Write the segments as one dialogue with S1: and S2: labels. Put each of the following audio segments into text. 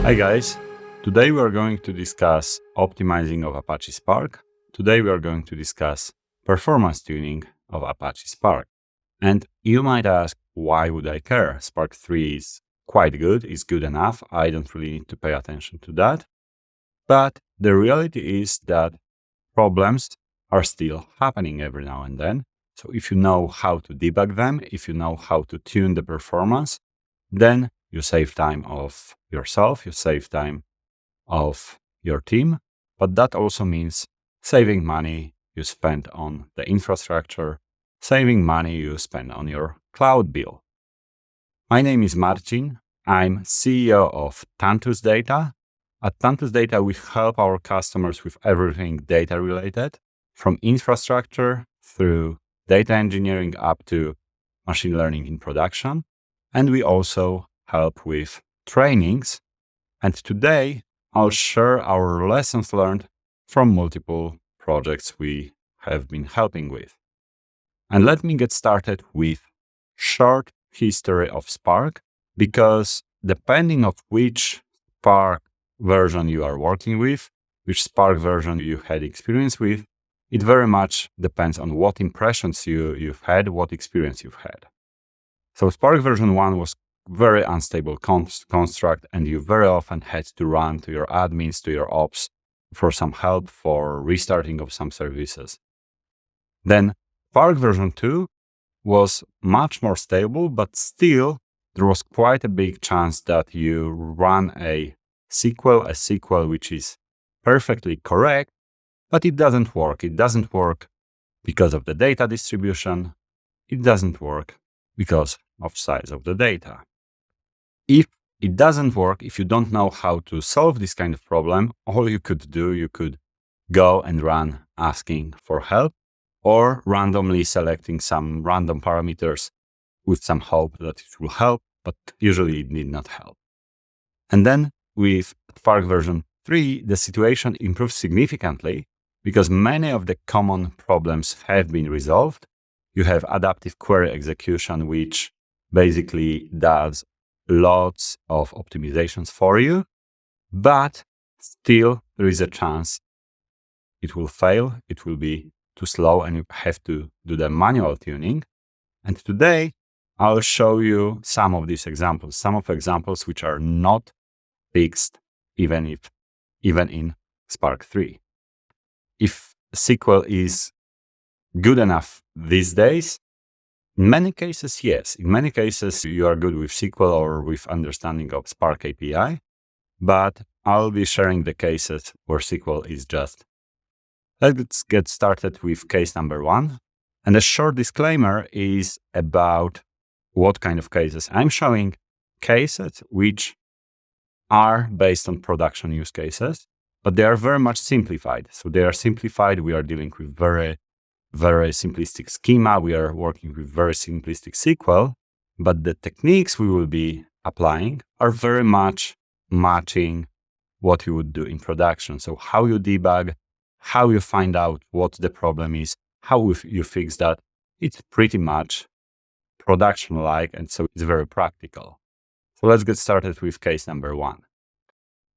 S1: Hi guys, today we are going to discuss optimizing of Apache Spark. Today we are going to discuss performance tuning of Apache Spark. And you might ask, why would I care? Spark 3 is quite good, it's good enough, I don't really need to pay attention to that. But the reality is that problems are still happening every now and then. So if you know how to debug them, if you know how to tune the performance, then you save time of yourself, you save time of your team, but that also means saving money you spend on the infrastructure, saving money you spend on your cloud bill. My name is Marcin. I'm CEO of Tantus Data. At Tantus Data, we help our customers with everything data related, from infrastructure through data engineering up to machine learning in production. And we also help with trainings. And today, I'll share our lessons learned from multiple projects we have been helping with. And let me get started with short history of Spark, because depending on which Spark version you are working with, which Spark version you had experience with, it very much depends on what impressions you've had, what experience you've had. So Spark version 1 was very unstable construct, and you very often had to run to your admins, to your ops for some help for restarting of some services. Then Spark version 2 was much more stable, but still there was quite a big chance that you run a SQL which is perfectly correct, but it doesn't work. It doesn't work because of the data distribution. It doesn't work because of size of the data. If it doesn't work, if you don't know how to solve this kind of problem, all you could do, you could go and run asking for help or randomly selecting some random parameters with some hope that it will help, but usually it did not help. And then with Spark version 3, the situation improved significantly because many of the common problems have been resolved. You have adaptive query execution, which basically does lots of optimizations for you, but still there is a chance it will fail, it will be too slow, and you have to do the manual tuning. And today I'll show you some of these examples, some of examples which are not fixed even in Spark 3. If SQL is good enough these days, in many cases, yes. In many cases, you are good with SQL or with understanding of Spark API, but I'll be sharing the cases where SQL is just. Let's get started with case number 1. And a short disclaimer is about what kind of cases. I'm showing cases which are based on production use cases, but they are very much simplified. So they are simplified. We are dealing with very simplistic schema. We are working with very simplistic SQL, but the techniques we will be applying are very much matching what you would do in production. So how you debug, how you find out what the problem is, how you fix that, it's pretty much production-like, and so it's very practical. So let's get started with case number 1.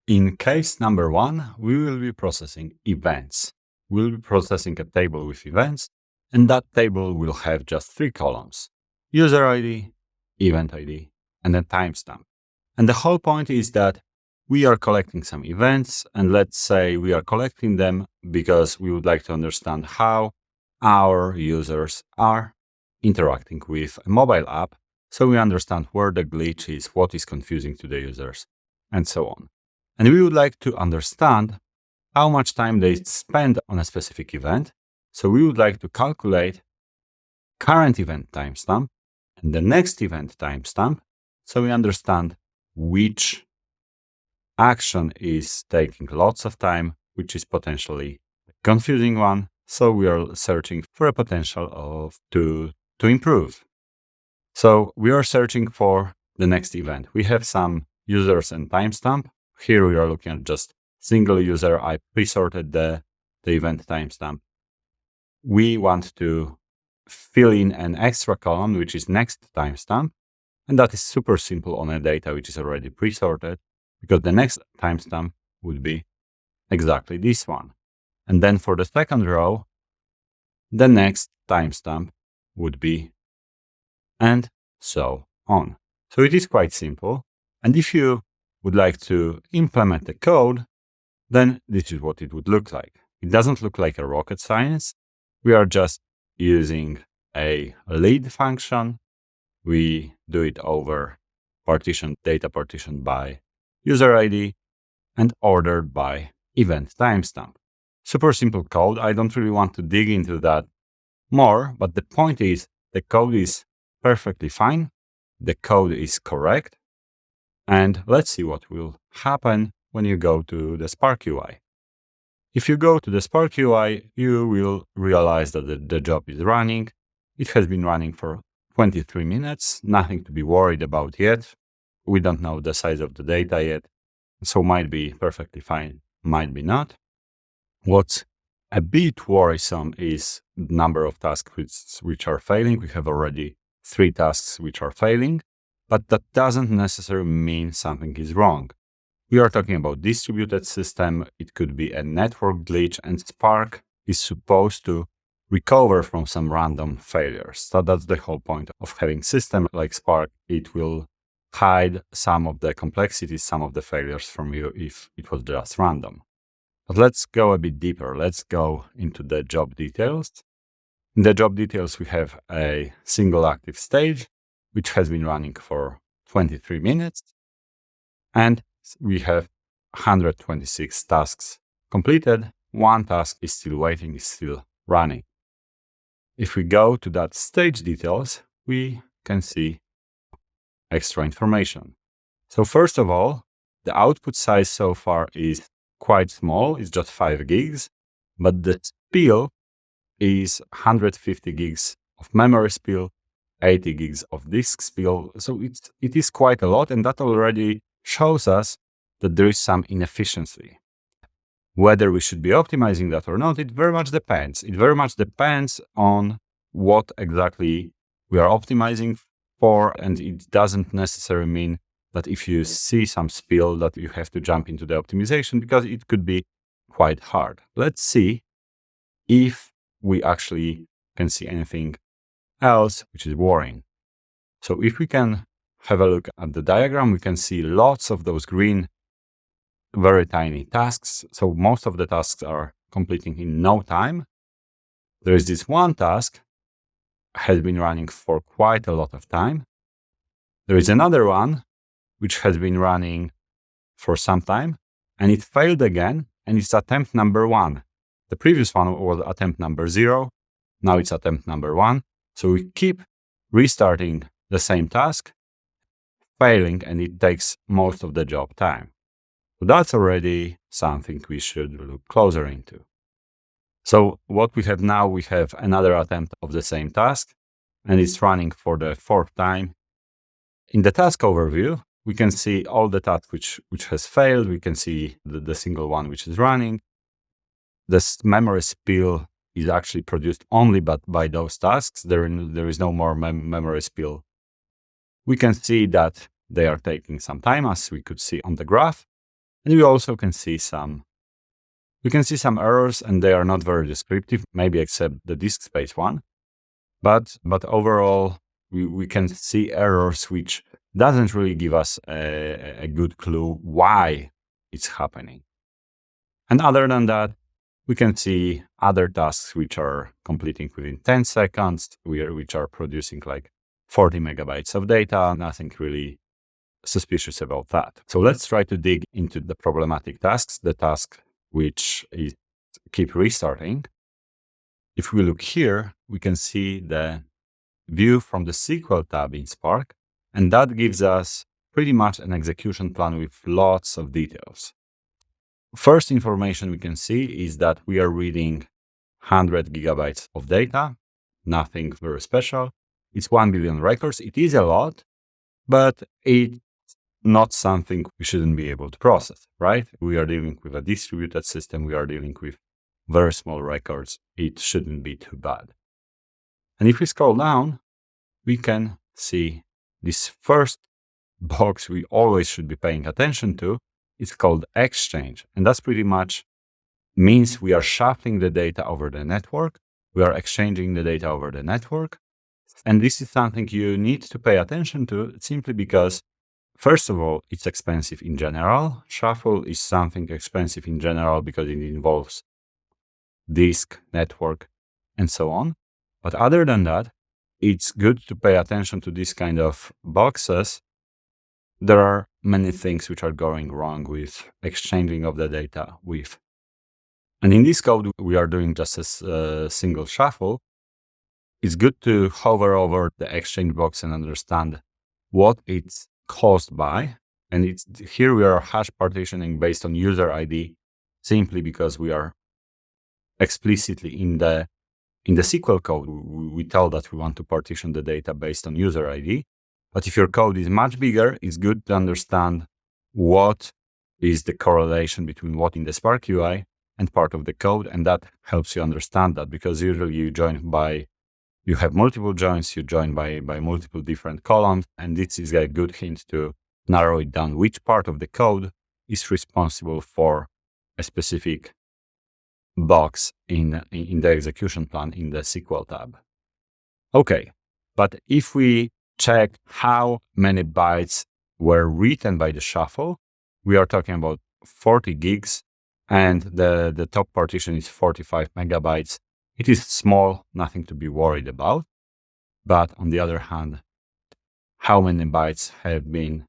S1: In case number 1, we will be processing events. We'll be processing a table with events, and that table will have just 3 columns: user ID, event ID, and then timestamp. And the whole point is that we are collecting some events, and let's say we are collecting them because we would like to understand how our users are interacting with a mobile app, so we understand where the glitch is, what is confusing to the users, and so on. And we would like to understand how much time they spend on a specific event. So we would like to calculate current event timestamp and the next event timestamp, so we understand which action is taking lots of time, which is potentially a confusing one. So we are searching for a potential to improve. So we are searching for the next event. We have some users and timestamp. Here we are looking at just single user. I pre-sorted the event timestamp. We want to fill in an extra column, which is next timestamp. And that is super simple on a data which is already pre-sorted. because the next timestamp would be exactly this one. And then for the second row, the next timestamp would be, and so on. So it is quite simple. And if you would like to implement the code, then this is what it would look like. It doesn't look like a rocket science. We are just using a lead function. We do it over data partitioned by user ID and ordered by event timestamp. Super simple code. I don't really want to dig into that more, but the point is the code is perfectly fine. The code is correct. And let's see what will happen when you go to the Spark UI. If you go to the Spark UI, you will realize that the job is running. It has been running for 23 minutes, nothing to be worried about yet. We don't know the size of the data yet, so might be perfectly fine, might be not. What's a bit worrisome is the number of tasks which are failing. We have already 3 tasks which are failing, but that doesn't necessarily mean something is wrong. We are talking about distributed system. It could be a network glitch, and Spark is supposed to recover from some random failures. So that's the whole point of having system like Spark. It will hide some of the complexities, some of the failures from you if it was just random. But let's go a bit deeper. Let's go into the job details. In the job details, we have a single active stage, which has been running for 23 minutes. And we have 126 tasks completed. 1 task is still waiting, is still running. If we go to that stage details, we can see extra information. So first of all, the output size so far is quite small. It's just 5 gigs, but the spill is 150 gigs of memory spill, 80 gigs of disk spill. So it is quite a lot, and that already shows us that there is some inefficiency. Whether we should be optimizing that or not, it very much depends. It very much depends on what exactly we are optimizing for, and it doesn't necessarily mean that if you see some spill that you have to jump into the optimization, because it could be quite hard. Let's see if we actually can see anything else which is worrying. So if we can have a look at the diagram, we can see lots of those green, very tiny tasks. So most of the tasks are completing in no time. There is this one task has been running for quite a lot of time. There is another one which has been running for some time, and it failed again, and it's attempt number 1. The previous one was attempt number 0. Now it's attempt number 1. So we keep restarting the same task, failing, and it takes most of the job time. So that's already something we should look closer into. So what we have now, we have another attempt of the same task, and it's running for the 4th time. In the task overview, we can see all the tasks which has failed. We can see the single one which is running. This memory spill is actually produced only by those tasks. There is no more memory spill. We can see that they are taking some time, as we could see on the graph. And we also can see some errors, and they are not very descriptive, maybe except the disk space one. But overall, we can see errors which doesn't really give us a good clue why it's happening. And other than that, we can see other tasks which are completing within 10 seconds, which are producing like 40 megabytes of data, nothing really suspicious about that. So let's try to dig into the problematic tasks, the task which is keep restarting. If we look here, we can see the view from the SQL tab in Spark, and that gives us pretty much an execution plan with lots of details. First information we can see is that we are reading 100 gigabytes of data, nothing very special. It's 1 billion records. It is a lot, but it's not something we shouldn't be able to process, right? We are dealing with a distributed system. We are dealing with very small records. It shouldn't be too bad. And if we scroll down, we can see this first box we always should be paying attention to, is called exchange. And that's pretty much means we are shuffling the data over the network. We are exchanging the data over the network. And this is something you need to pay attention to simply because, first of all, it's expensive in general. Shuffle is something expensive in general because it involves disk, network, and so on. But other than that, it's good to pay attention to these kind of boxes. There are many things which are going wrong with exchanging of the data with. And in this code, we are doing just a single shuffle. It's good to hover over the exchange box and understand what it's caused by. And here we are hash partitioning based on user ID, simply because we are explicitly in the SQL code, we tell that we want to partition the data based on user ID. But if your code is much bigger, it's good to understand what is the correlation between what in the Spark UI and part of the code. And that helps you understand that, because usually you have multiple joins, you join by multiple different columns. And this is a good hint to narrow it down which part of the code is responsible for a specific box in the execution plan in the SQL tab. Okay, but if we check how many bytes were written by the shuffle, we are talking about 40 gigs, and the top partition is 45 megabytes. It is small, nothing to be worried about. But on the other hand, how many bytes have been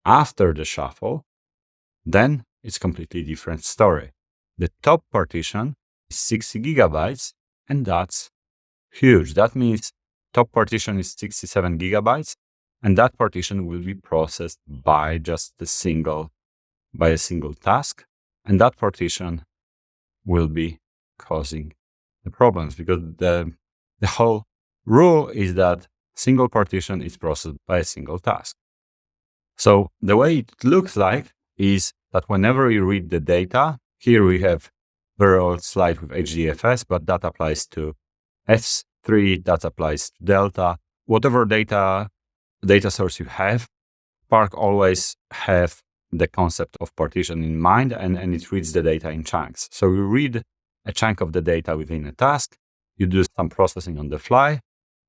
S1: after the shuffle, then it's completely different story. The top partition is 60 gigabytes, and that's huge. That means top partition is 67 gigabytes, and that partition will be processed by just a single task, and that partition will be causing the problems, because the whole rule is that single partition is processed by a single task. So the way it looks like is that whenever you read the data, here we have very old slide with HDFS, but that applies to S3, that applies to Delta. Whatever data source you have, Spark always have the concept of partition in mind, and it reads the data in chunks. So you read a chunk of the data within a task, you do some processing on the fly,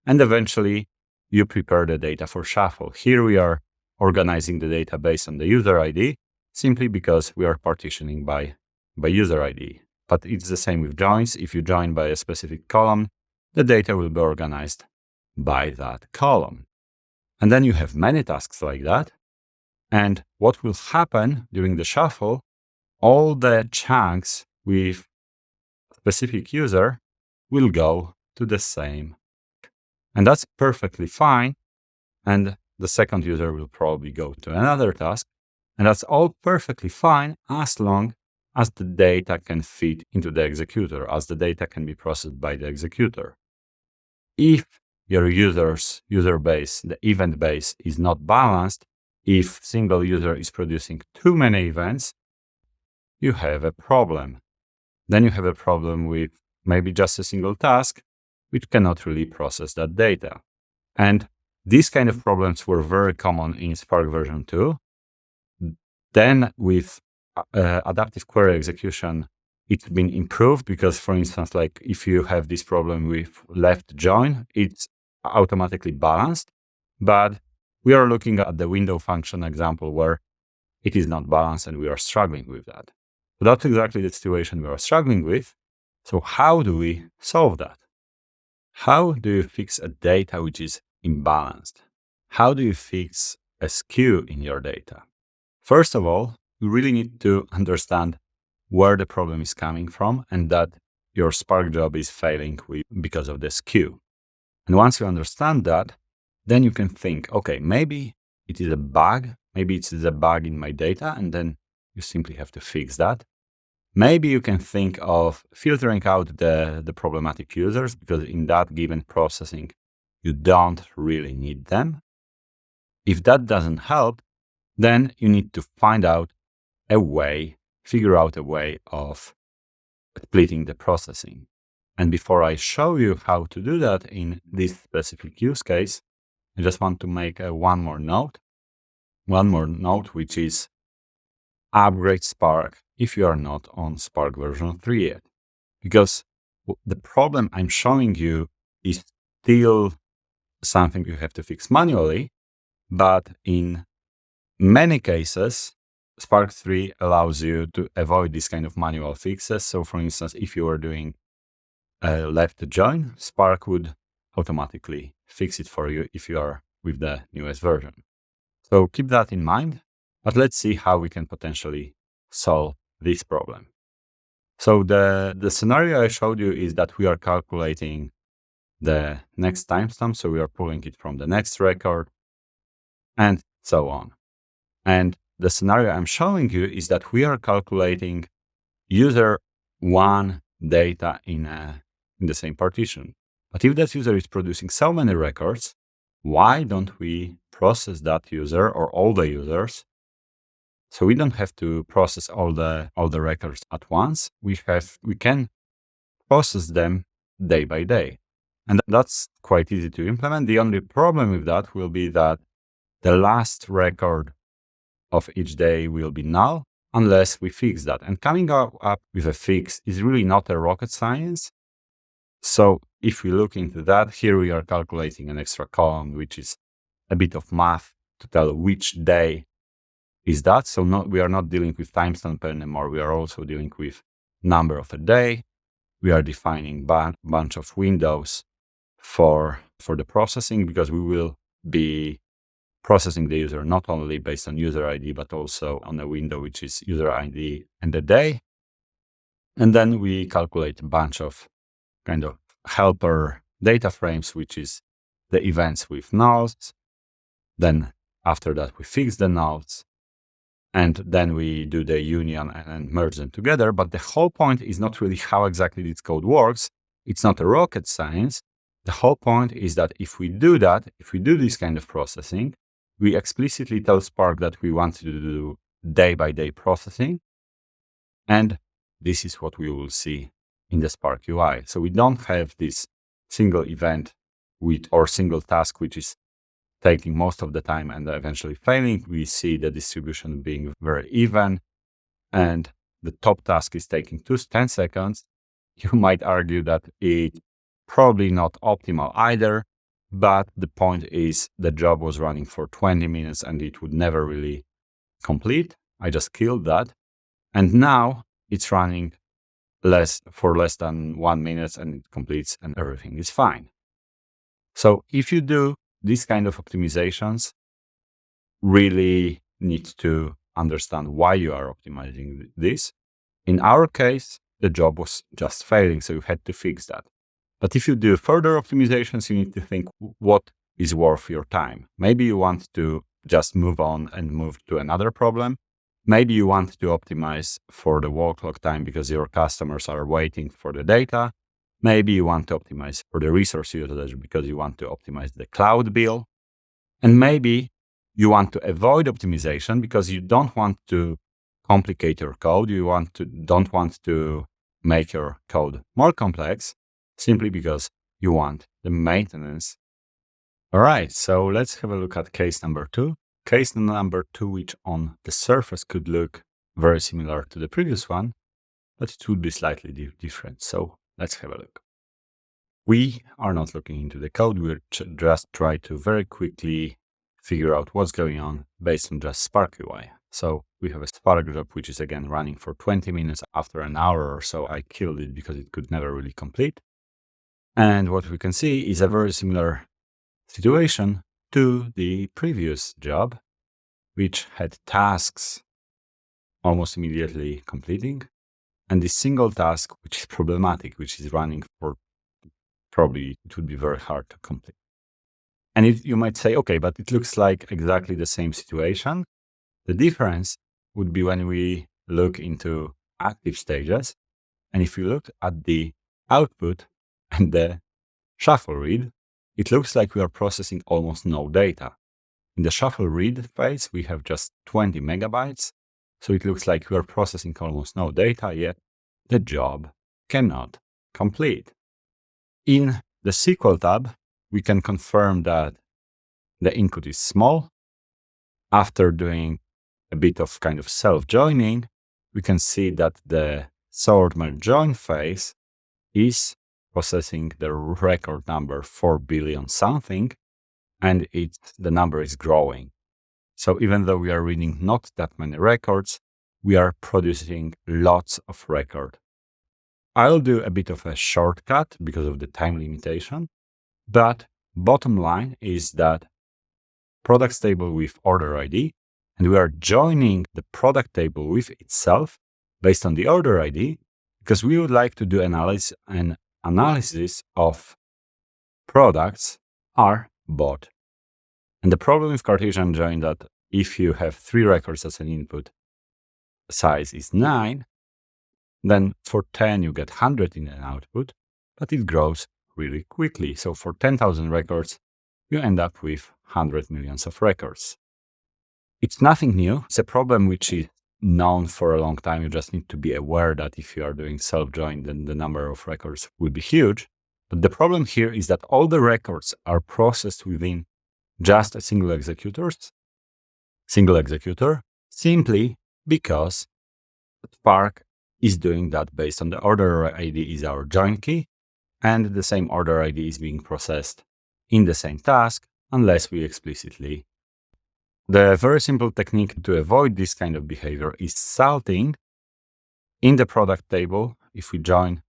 S1: and eventually you prepare the data for shuffle. Here we are organizing the data based on the user ID, simply because we are partitioning by user ID. But it's the same with joins. If you join by a specific column, the data will be organized by that column. And then you have many tasks like that. And what will happen during the shuffle, all the chunks with specific user will go to the same. And that's perfectly fine. And the second user will probably go to another task. And that's all perfectly fine as long as the data can fit into the executor, as the data can be processed by the executor. If your user base, the event base, is not balanced, if single user is producing too many events, you have a problem. Then you have a problem with maybe just a single task, which cannot really process that data. And these kind of problems were very common in Spark version 2. Then with adaptive query execution, it's been improved because, for instance, like if you have this problem with left join, it's automatically balanced. But we are looking at the window function example where it is not balanced and we are struggling with that. So that's exactly the situation we are struggling with. So how do we solve that? How do you fix a data which is imbalanced? How do you fix a skew in your data? First of all, you really need to understand where the problem is coming from and that your Spark job is failing because of the skew. And once you understand that, then you can think, okay, maybe it is a bug. Maybe it is a bug in my data, and then you simply have to fix that. Maybe you can think of filtering out the problematic users, because in that given processing, you don't really need them. If that doesn't help, then you need to figure out a way of splitting the processing. And before I show you how to do that in this specific use case, I just want to make one more note, which is upgrade Spark if you are not on Spark version 3 yet. Because the problem I'm showing you is still something you have to fix manually, but in many cases, Spark 3 allows you to avoid this kind of manual fixes. So for instance, if you are doing a left join, Spark would automatically fix it for you if you are with the newest version. So keep that in mind, but let's see how we can potentially solve this problem. So the scenario I showed you is that we are calculating the next timestamp. So we are pulling it from the next record and so on. And the scenario I'm showing you is that we are calculating user 1 data in the same partition. But if that user is producing so many records, why don't we process that user or all the users? So we don't have to process all the records at once. We can process them day by day. And that's quite easy to implement. The only problem with that will be that the last record of each day will be null unless we fix that. And coming up with a fix is really not a rocket science. So if we look into that, here we are calculating an extra column, which is a bit of math to tell which day is that. So we are not dealing with timestamp anymore. We are also dealing with number of a day. We are defining a bunch of windows for the processing, because we will be processing the user not only based on user ID, but also on a window, which is user ID and the day. And then we calculate a bunch of kind of helper data frames, which is the events with nulls. Then after that, we fix the nulls. And then we do the union and merge them together. But the whole point is not really how exactly this code works. It's not a rocket science. The whole point is that if we do that, if we do this kind of processing, we explicitly tell Spark that we want to do day-by-day processing. And this is what we will see in the Spark UI. So we don't have this single event or single task, which is taking most of the time and eventually failing. We see the distribution being very even, and the top task is taking 10 seconds. You might argue that it's probably not optimal either, but the point is the job was running for 20 minutes and it would never really complete. I just killed that. And now it's running for less than 1 minute and it completes and everything is fine. So if you do these kind of optimizations, really need to understand why you are optimizing this. In our case, the job was just failing, so you had to fix that. But if you do further optimizations, you need to think what is worth your time. Maybe you want to just move on and move to another problem. Maybe you want to optimize for the wall clock time because your customers are waiting for the data. Maybe you want to optimize for the resource usage because you want to optimize the cloud bill. And maybe you want to avoid optimization because you don't want to complicate your code. You don't want to make your code more complex simply because you want the maintenance. All right, so let's have a look at case number 2. Case number 2, which on the surface could look very similar to the previous one, but it would be slightly different. So let's have a look. We are not looking into the code. We're just try to very quickly figure out what's going on based on just Spark UI. So we have a Spark job, which is again running for 20 minutes. After an hour or so, I killed it because it could never really complete. And what we can see is a very similar situation to the previous job, which had tasks almost immediately completing, and this single task, which is problematic, which is running for probably it would be very hard to complete. And you might say, okay, but it looks like exactly the same situation. The difference would be when we look into active stages. And if you look at the output and the shuffle read, it looks like we are processing almost no data. In the shuffle read phase, we have just 20 megabytes. So it looks like we are processing almost no data, yet the job cannot complete. In the SQL tab, we can confirm that the input is small. After doing a bit of kind of self-joining, we can see that the sort merge join phase is processing the record number 4 billion something, and the number is growing. So even though we are reading not that many records, we are producing lots of record. I'll do a bit of a shortcut because of the time limitation, but bottom line is that products table with order ID, and we are joining the product table with itself based on the order ID, because we would like to do an analysis of products are bought. And the problem with Cartesian join that if you have 3 records as an input, size is 9, then for 10 you get 100 in an output, but it grows really quickly. So for 10,000 records, you end up with 100 million of records. It's nothing new. It's a problem which is known for a long time. You just need to be aware that if you are doing self-join, then the number of records will be huge. But the problem here is that all the records are processed within just a single executor, simply because Spark is doing that based on the order ID is our join key, and the same order ID is being processed in the same task, unless we explicitly. The very simple technique to avoid this kind of behavior is salting in the product table. If we join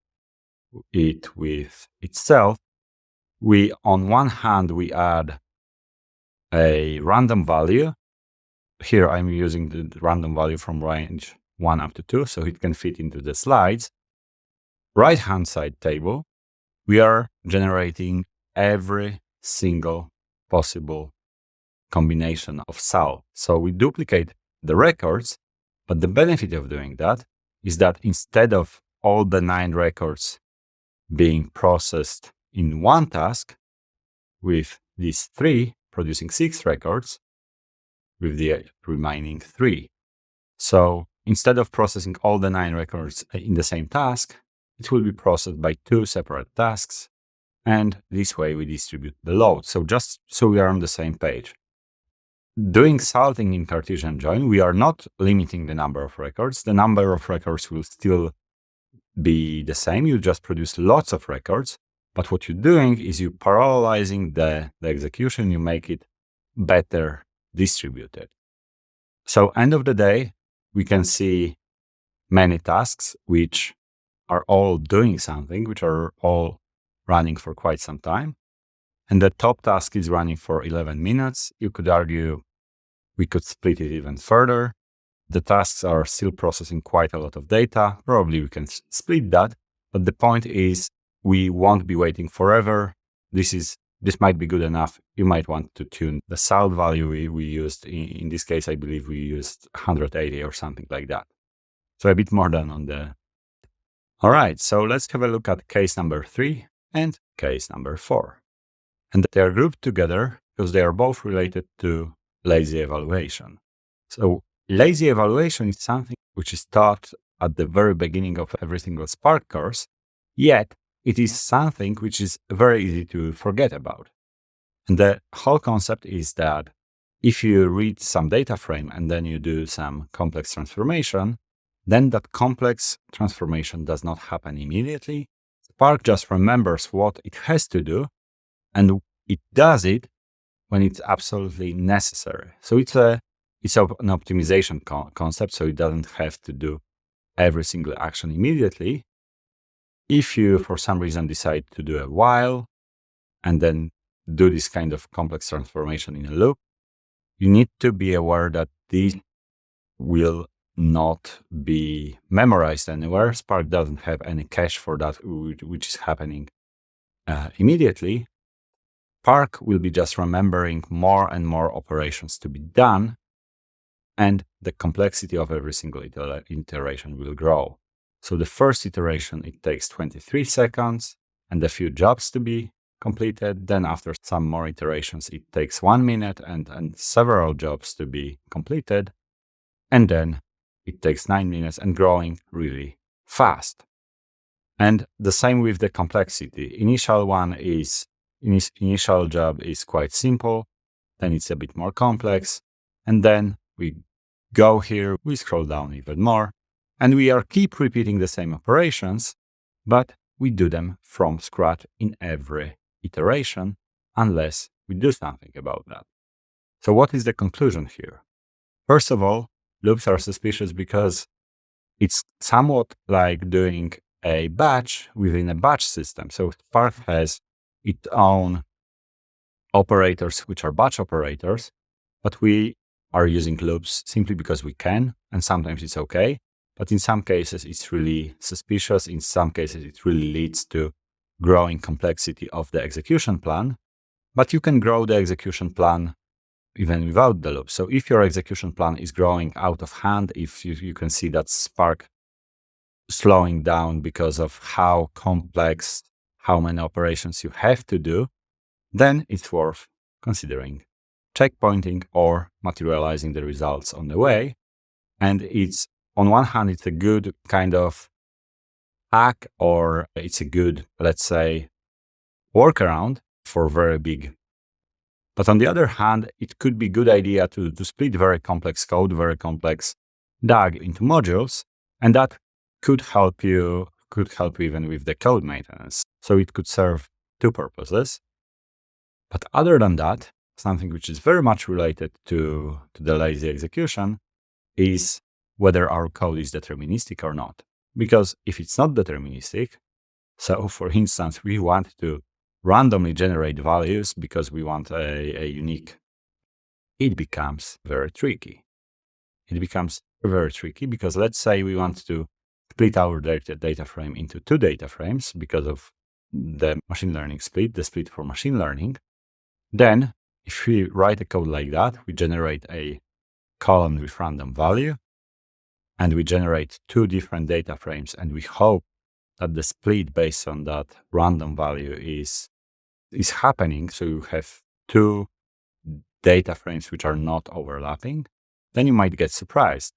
S1: it with itself, on one hand, we add a random value. Here I'm using the random value from range 1 up to 2, so it can fit into the slides. Right-hand side table, we are generating every single possible combination of sal. So we duplicate the records, but the benefit of doing that is that instead of all the 9 records being processed in one task, with these 3 producing 6 records, with the remaining 3. So instead of processing all the 9 records in the same task, it will be processed by 2 separate tasks, and this way we distribute the load. So just so we are on the same page. Doing salting in Cartesian join, we are not limiting the number of records. The number of records will still be the same. You just produce lots of records. But what you're doing is you're parallelizing the execution. You make it better distributed. So end of the day, we can see many tasks which are all doing something, which are all running for quite some time. And the top task is running for 11 minutes. You could argue we could split it even further. The tasks are still processing quite a lot of data. Probably we can split that. But the point is we won't be waiting forever. This might be good enough. You might want to tune the salt value we used. In this case, I believe we used 180 or something like that. So a bit more than on the... All right, so let's have a look at case number 3 and case number 4. And they are grouped together because they are both related to lazy evaluation. So lazy evaluation is something which is taught at the very beginning of every single Spark course, yet it is something which is very easy to forget about. And the whole concept is that if you read some data frame and then you do some complex transformation, then that complex transformation does not happen immediately. Spark just remembers what it has to do, and it does it when it's absolutely necessary. So it's an optimization concept, so it doesn't have to do every single action immediately. If you, for some reason, decide to do a while and then do this kind of complex transformation in a loop, you need to be aware that this will not be memorized anywhere. Spark doesn't have any cache for that, which is happening immediately. Spark will be just remembering more and more operations to be done, and the complexity of every single iteration will grow. So the first iteration, it takes 23 seconds and a few jobs to be completed. Then after some more iterations, it takes 1 minute and several jobs to be completed. And then it takes 9 minutes and growing really fast. And the same with the complexity. Initial job is quite simple. Then it's a bit more complex. And then we go here, we scroll down even more, and we keep repeating the same operations, but we do them from scratch in every iteration unless we do something about that. So what is the conclusion here? First of all, loops are suspicious because it's somewhat like doing a batch within a batch system. So Spark has its own operators, which are batch operators, but we are using loops simply because we can, and sometimes it's okay. But in some cases, it's really suspicious. In some cases, it really leads to growing complexity of the execution plan. But you can grow the execution plan even without the loop. So if your execution plan is growing out of hand, if you can see that Spark slowing down because of how complex, how many operations you have to do, then it's worth considering checkpointing or materializing the results on the way. And it's, on one hand, it's a good kind of hack, or it's a good, let's say, workaround for very big. But on the other hand, it could be a good idea to split very complex code, very complex DAG into modules, and that could help you even with the code maintenance. So it could serve two purposes. But other than that, something which is very much related to the lazy execution is whether our code is deterministic or not. Because if it's not deterministic, so for instance, we want to randomly generate values because we want a unique, it becomes very tricky. It becomes very tricky because let's say we want to split our data frame into two data frames because of the machine learning split, the split for machine learning. Then if we write a code like that, we generate a column with random value, and we generate two different data frames, and we hope that the split based on that random value is happening. So you have two data frames which are not overlapping. Then you might get surprised,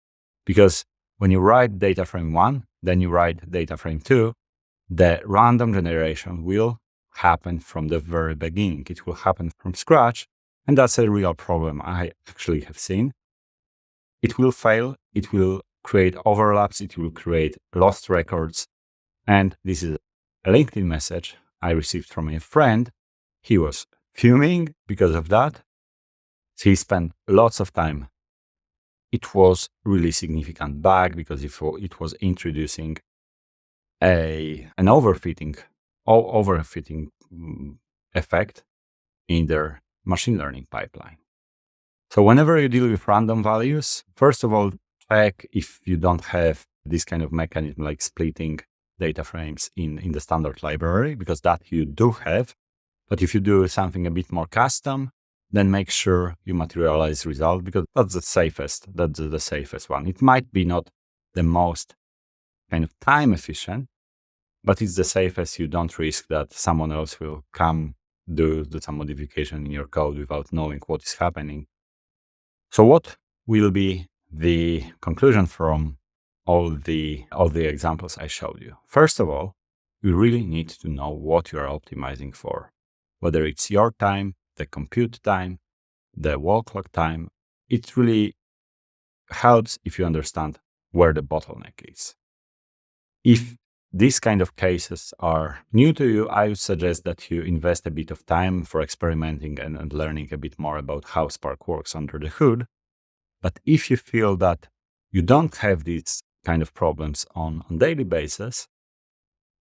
S1: because when you write data frame 1, then you write data frame 2, the random generation will happen from the very beginning. It will happen from scratch, and that's a real problem I actually have seen. It will fail, it will create overlaps, it will create lost records. And this is a LinkedIn message I received from a friend. He was fuming because of that. He spent lots of time. It was really significant bug because it was introducing an overfitting effect in their machine learning pipeline. So whenever you deal with random values, first of all, check if you don't have this kind of mechanism like splitting data frames in the standard library, because that you do have. But if you do something a bit more custom, then make sure you materialize result, because that's the safest one. It might be not the most kind of time efficient, but it's the safest. You don't risk that someone else will come do some modification in your code without knowing what is happening. So what will be the conclusion from all the examples I showed you? First of all, you really need to know what you are optimizing for, whether it's your time, the compute time, the wall clock time. It really helps if you understand where the bottleneck is. If these kind of cases are new to you, I would suggest that you invest a bit of time for experimenting and learning a bit more about how Spark works under the hood. But if you feel that you don't have these kind of problems on daily basis,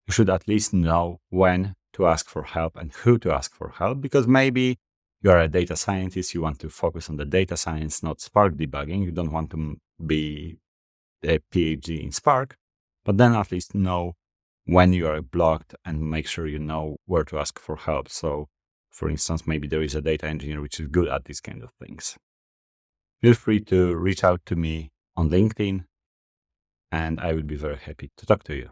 S1: you should at least know when to ask for help and who to ask for help, because maybe you are a data scientist, you want to focus on the data science, not Spark debugging. You don't want to be a PhD in Spark, but then at least know when you are blocked and make sure you know where to ask for help. So, for instance, maybe there is a data engineer which is good at these kind of things. Feel free to reach out to me on LinkedIn, and I would be very happy to talk to you.